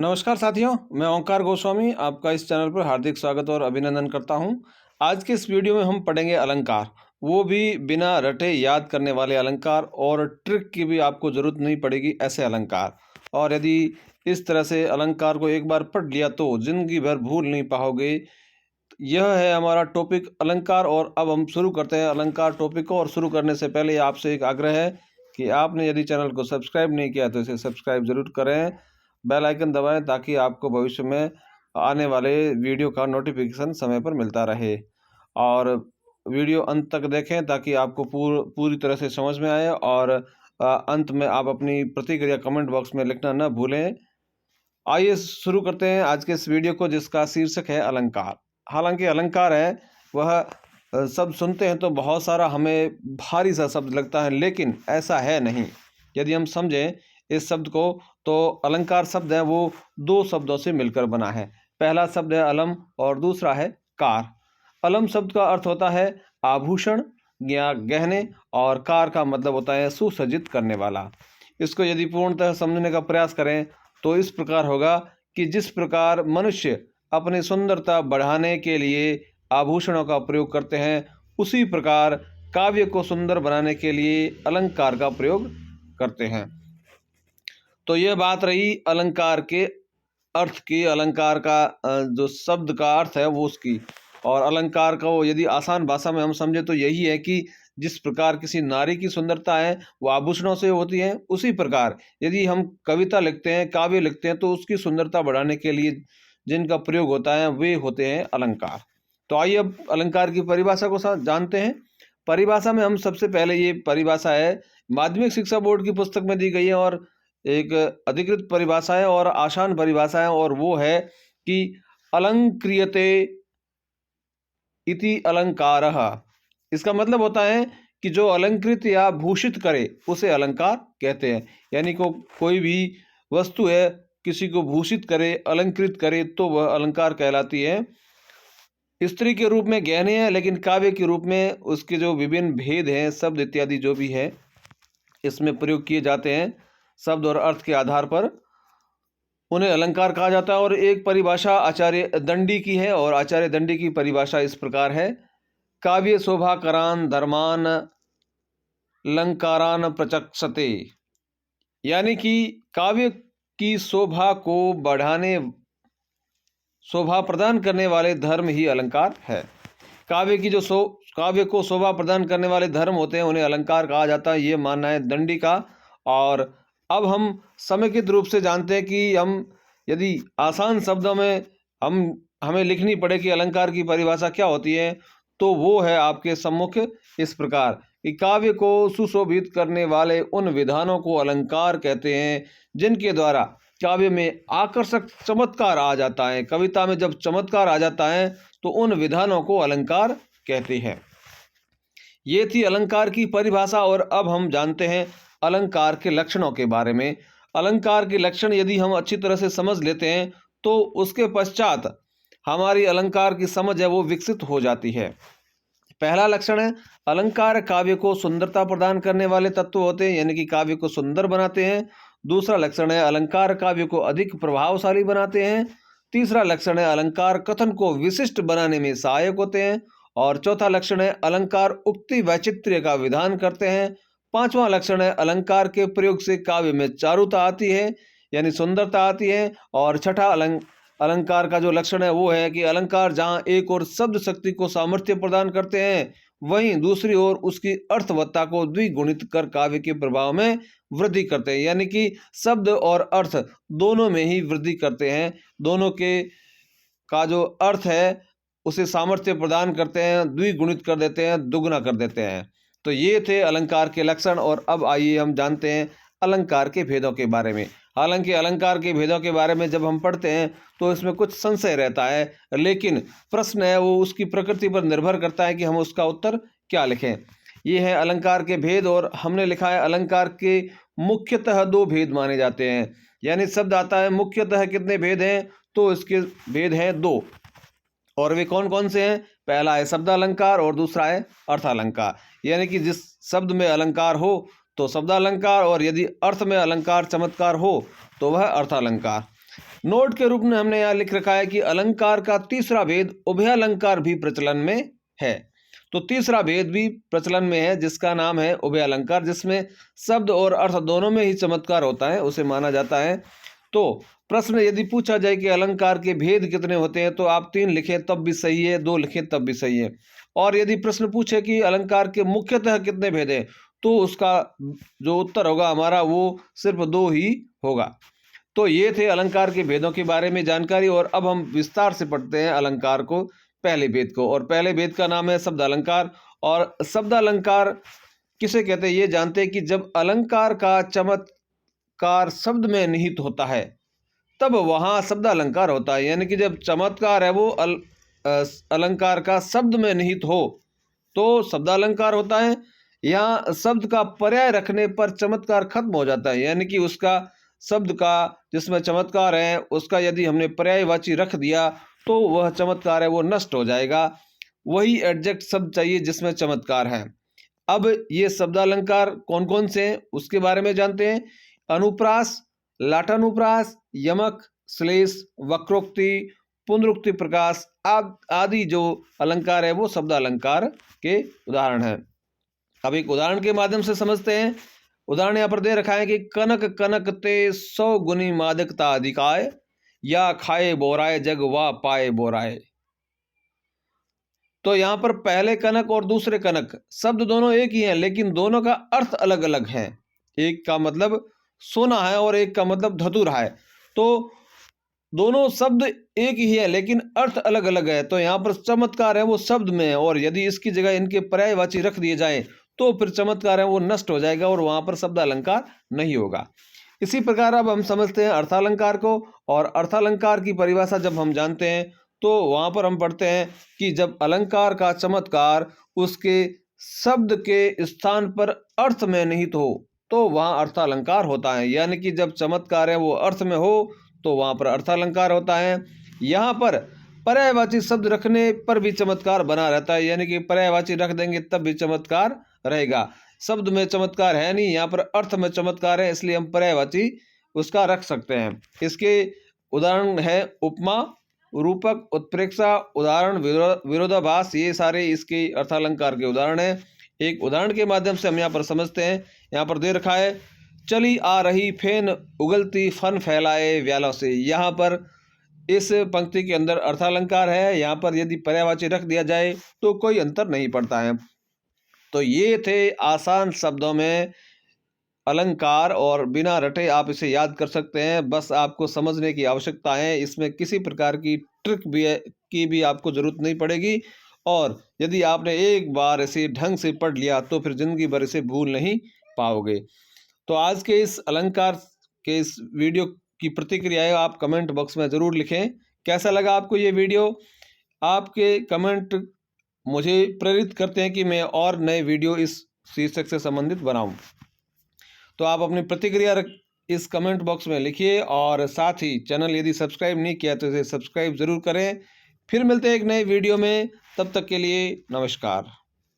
नमस्कार साथियों, मैं ओंकार गोस्वामी आपका इस चैनल पर हार्दिक स्वागत और अभिनंदन करता हूं। आज के इस वीडियो में हम पढ़ेंगे अलंकार, वो भी बिना रटे याद करने वाले अलंकार, और ट्रिक की भी आपको ज़रूरत नहीं पड़ेगी ऐसे अलंकार। और यदि इस तरह से अलंकार को एक बार पढ़ लिया तो ज़िंदगी भर भूल नहीं पाओगे। यह है हमारा टॉपिक अलंकार, और अब हम शुरू करते हैं अलंकार टॉपिक को। और शुरू करने से पहले आपसे एक आग्रह है कि आपने यदि चैनल को सब्सक्राइब नहीं किया तो इसे सब्सक्राइब ज़रूर करें, बेल आइकन दबाएं ताकि आपको भविष्य में आने वाले वीडियो का नोटिफिकेशन समय पर मिलता रहे। और वीडियो अंत तक देखें ताकि आपको पूरी तरह से समझ में आए। और अंत में आप अपनी प्रतिक्रिया कमेंट बॉक्स में लिखना न भूलें। आइए शुरू करते हैं आज के इस वीडियो को, जिसका शीर्षक है अलंकार। हालांकि अलंकार है वह शब्द सुनते हैं तो बहुत सारा हमें भारी सा शब्द लगता है, लेकिन ऐसा है नहीं। यदि हम समझें इस शब्द को तो अलंकार शब्द है वो दो शब्दों से मिलकर बना है। पहला शब्द है अलम और दूसरा है कार। अलम शब्द का अर्थ होता है आभूषण या गहने, और कार का मतलब होता है सुसज्जित करने वाला। इसको यदि पूर्णतः समझने का प्रयास करें तो इस प्रकार होगा कि जिस प्रकार मनुष्य अपनी सुंदरता बढ़ाने के लिए आभूषणों का प्रयोग करते हैं, उसी प्रकार काव्य को सुंदर बनाने के लिए अलंकार का प्रयोग करते हैं। तो यह बात रही अलंकार के अर्थ की, अलंकार का जो शब्द का अर्थ है वो उसकी। और अलंकार को यदि आसान भाषा में हम समझे तो यही है कि जिस प्रकार किसी नारी की सुंदरता है वो आभूषणों से होती है, उसी प्रकार यदि हम कविता लिखते हैं, काव्य लिखते हैं, तो उसकी सुंदरता बढ़ाने के लिए जिनका प्रयोग होता है वे होते हैं अलंकार। तो आइए अब अलंकार की परिभाषा को जानते हैं। परिभाषा में हम सबसे पहले, ये परिभाषा है माध्यमिक शिक्षा बोर्ड की पुस्तक में दी गई है, और एक अधिकृत परिभाषा है और आसान परिभाषा है, और वो है कि अलंक्रियते इति अलंकारः। इसका मतलब होता है कि जो अलंकृत या भूषित करे उसे अलंकार कहते हैं। यानी कोई भी वस्तु है किसी को भूषित करे, अलंकृत करे, तो वह अलंकार कहलाती है। स्त्री के रूप में गहने हैं, लेकिन काव्य के रूप में उसके जो विभिन्न भेद हैं, शब्द इत्यादि जो भी है इसमें प्रयोग किए जाते हैं, शब्द और अर्थ के आधार पर उन्हें अलंकार कहा जाता है। और एक परिभाषा आचार्य दंडी की है, और आचार्य दंडी की परिभाषा इस प्रकार है: काव्य शोभाकरान धर्मान अलंकारान प्रचक्षते। यानी कि काव्य की शोभा को बढ़ाने, शोभा प्रदान करने वाले धर्म ही अलंकार है। काव्य को शोभा प्रदान करने वाले धर्म होते हैं, उन्हें अलंकार कहा जाता है, ये मानना है दंडी का। और अब हम समेकित रूप से जानते हैं कि हम यदि आसान शब्दों में हमें लिखनी पड़े कि अलंकार की परिभाषा क्या होती है, तो वो है आपके सम्मुख इस प्रकार कि काव्य को सुशोभित करने वाले उन विधानों को अलंकार कहते हैं जिनके द्वारा काव्य में आकर्षक चमत्कार आ जाता है। कविता में जब चमत्कार आ जाता है तो उन विधानों को अलंकार कहते हैं। ये थी अलंकार की परिभाषा। और अब हम जानते हैं अलंकार के लक्षणों के बारे में। अलंकार के लक्षण यदि हम अच्छी तरह से समझ लेते हैं तो उसके पश्चात हमारी अलंकार की समझ है वो विकसित हो जाती है। पहला लक्षण है अलंकार काव्य को सुंदरता प्रदान करने वाले तत्व होते हैं, यानी कि काव्य को सुंदर बनाते हैं। दूसरा लक्षण है अलंकार काव्य को अधिक प्रभावशाली बनाते हैं। तीसरा लक्षण है अलंकार कथन को विशिष्ट बनाने में सहायक होते हैं। और चौथा लक्षण है अलंकार उक्ति वैचित्र्य का विधान करते हैं। पांचवा लक्षण है अलंकार के प्रयोग से काव्य में चारुता आती है, यानी सुंदरता आती है। और छठा अलंकार का जो लक्षण है वो है कि अलंकार जहाँ एक और शब्द शक्ति को सामर्थ्य प्रदान करते हैं, वहीं दूसरी ओर उसकी अर्थवत्ता को द्विगुणित कर काव्य के प्रभाव में वृद्धि करते हैं। यानी कि शब्द और अर्थ दोनों में ही वृद्धि करते हैं, दोनों के का जो अर्थ है उसे सामर्थ्य प्रदान करते हैं, द्विगुणित कर देते हैं, दुगना कर देते हैं। तो ये थे अलंकार के लक्षण। और अब आइए हम जानते हैं अलंकार के भेदों के बारे में। हालांकि अलंकार के भेदों के बारे में जब हम पढ़ते हैं तो इसमें कुछ संशय रहता है, लेकिन प्रश्न है वो उसकी प्रकृति पर निर्भर करता है कि हम उसका उत्तर क्या लिखें। ये है अलंकार के भेद, और हमने लिखा है अलंकार के मुख्यतः दो भेद माने जाते हैं। यानी शब्द आता है मुख्यतः कितने भेद हैं, तो इसके भेद हैं दो, और वे कौन कौन से हैं? पहला है शब्दालंकार और दूसरा है अर्थालंकार। यानी कि जिस शब्द में अलंकार हो तो शब्दालंकार, और यदि अर्थ में अलंकार चमत्कार हो तो वह अर्थालंकार। नोट के रूप में हमने यहाँ लिख रखा है कि अलंकार का तीसरा भेद उभयालंकार भी प्रचलन में है। तो तीसरा भेद भी प्रचलन में है जिसका नाम है उभयालंकार, जिसमें शब्द और अर्थ दोनों में ही चमत्कार होता है, उसे माना जाता है। तो प्रश्न यदि पूछा जाए कि अलंकार के भेद कितने होते हैं तो आप 3 लिखें तब भी सही है, 2 लिखें तब भी सही है। और यदि प्रश्न पूछे कि अलंकार के मुख्यतः कितने भेद हैं तो उसका जो उत्तर होगा हमारा वो सिर्फ 2 ही होगा। तो ये थे अलंकार के भेदों के बारे में जानकारी। और अब हम विस्तार से पढ़ते हैं अलंकार को, पहले भेद को। और पहले भेद का नाम है शब्द अलंकार। और शब्द अलंकार किसे कहते हैं ये जानते हैं कि जब अलंकार का चमत्कार शब्द में निहित होता है तब वहाँ शब्द अलंकार होता है। यानी कि जब चमत्कार है वो अलंकार का शब्द में निहित हो तो शब्द अलंकार होता है। यहाँ शब्द का पर्याय रखने पर चमत्कार खत्म हो जाता है। यानी कि उसका शब्द का जिसमें चमत्कार है उसका यदि हमने पर्यायवाची रख दिया तो वह चमत्कार है वो नष्ट हो जाएगा। वही एडजेक्ट शब्द चाहिए जिसमें चमत्कार है। अब ये शब्दालंकार कौन कौन से हैं उसके बारे में जानते हैं। अनुप्रास, लाटानुप्रास, यमक, श्लेष, वक्रोक्ति, पुनरुक्ति प्रकाश आदि जो अलंकार है वो शब्दालंकार के उदाहरण हैं। अब एक उदाहरण के माध्यम से समझते हैं। उदाहरण यहाँ पर दे रखा है कि कनक कनक ते 100 गुनी मादकता अधिकाय, या खाए बोराए जग वा पाए बोराए। तो यहाँ पर पहले कनक और दूसरे कनक शब्द दोनों एक ही हैं लेकिन दोनों का अर्थ अलग अलग है। एक का मतलब सोना है और एक का मतलब धतूरा है। तो दोनों शब्द एक ही है लेकिन अर्थ अलग अलग है। तो यहाँ पर चमत्कार है वो शब्द में है और यदि इसकी जगह इनके पर्यायवाची रख दिए जाए तो फिर चमत्कार है वो नष्ट हो जाएगा और वहाँ पर शब्द अलंकार नहीं होगा। इसी प्रकार अब हम समझते हैं अर्थालंकार को। और अर्थालंकार की परिभाषा जब हम जानते हैं तो वहाँ पर हम पढ़ते हैं कि जब अलंकार का चमत्कार उसके शब्द के स्थान पर अर्थ में निहित हो तो वहाँ अर्थालंकार होता है। यानी कि जब चमत्कार है वो अर्थ में हो तो वहाँ पर अर्थालंकार होता है। यहाँ पर पर्यायवाची शब्द रखने पर भी चमत्कार बना रहता है। यानी कि पर्यायवाची रख देंगे तब भी चमत्कार रहेगा। शब्द में चमत्कार है नहीं, यहाँ पर अर्थ में चमत्कार है, इसलिए हम पर्यायवाची उसका रख सकते हैं। इसके उदाहरण है उपमा, रूपक, उत्प्रेक्षा, उदाहरण, विरोधाभास, ये सारे इसके अर्थालंकार के उदाहरण हैं। एक उदाहरण के माध्यम से हम यहाँ पर समझते हैं। यहाँ पर दे रखा है चली आ रही फेन उगलती फन फैलाए व्यालों से। यहाँ पर इस पंक्ति के अंदर अर्थालंकार है। यहाँ पर यदि पर्यायवाची रख दिया जाए तो कोई अंतर नहीं पड़ता है। तो ये थे आसान शब्दों में अलंकार और बिना रटे आप इसे याद कर सकते हैं। बस आपको समझने की आवश्यकता है, इसमें किसी प्रकार की ट्रिक की भी आपको ज़रूरत नहीं पड़ेगी। और यदि आपने एक बार इसे ढंग से पढ़ लिया तो फिर ज़िंदगी भर इसे भूल नहीं पाओगे। तो आज के इस अलंकार के इस वीडियो की प्रतिक्रियाएं आप कमेंट बॉक्स में ज़रूर लिखें। कैसा लगा आपको ये वीडियो? आपके कमेंट मुझे प्रेरित करते हैं कि मैं और नए वीडियो इस शीर्षक से संबंधित बनाऊं। तो आप अपनी प्रतिक्रिया इस कमेंट बॉक्स में लिखिए और साथ ही चैनल यदि सब्सक्राइब नहीं किया तो इसे सब्सक्राइब ज़रूर करें। फिर मिलते हैं एक नए वीडियो में, तब तक के लिए नमस्कार।